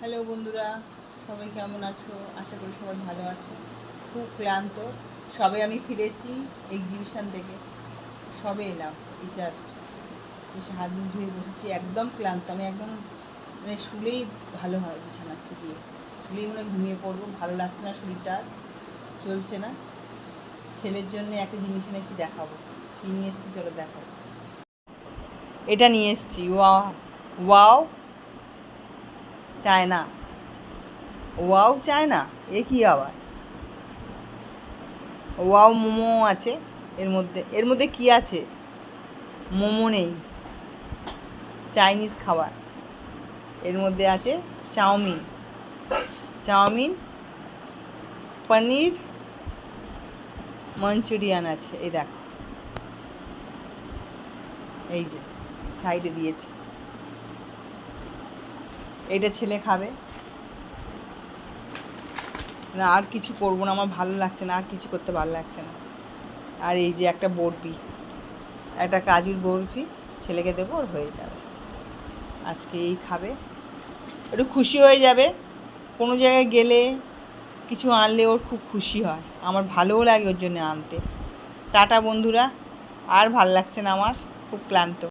Hello বন্ধুরা, সবাই কেমন আছো? আশা করি সবাই ভালো আছো। খুব ক্লান্ত। সবে আমি ফিরেছি এক্সিবিশন থেকে, সবে এলাম। এই জাস্ট এসে হাত মুখ ধুয়ে বসেছি, একদম ক্লান্ত। আমি একদম মানে শুলেই ভালো হয়, বিছানা থেকে শুলেই মনে ঘুমিয়ে পড়বো। ভালো লাগছে না, শরীরটা চলছে না। ছেলের জন্য একটা জিনিস এনেছি, দেখাবো কী নিয়ে এসেছি, চলো দেখাবো। এটা নিয়ে এসেছি, ওয়াও চায়না। ওয়াও চায়না, এ কি আবার? ওয়াও মোমো আছে এর মধ্যে কি আছে? মোমো নেই, চাইনিজ খাবার। এর মধ্যে আছে চাউমিন, পনির, মাঞ্চুরিয়ান আছে। এই দেখো, এই যে সাইডে দিয়েছি। এইটা ছেলে খাবে না। আর কিছু করবো না, আমার ভালো লাগছে না, আর কিছু করতে ভালো লাগছে না। আর এই যে একটা বরফি, একটা কাজুর বরফি ছেলেকে দেবো, আর হয়ে যাবে। আজকে এই খাবে, একটু খুশি হয়ে যাবে। কোনো জায়গায় গেলে কিছু আনলে ওর খুব খুশি হয়, আমার ভালোও লাগে ওর জন্য আনতে। টাটা বন্ধুরা, আর ভাল লাগছে না, আমার খুব ক্লান্ত।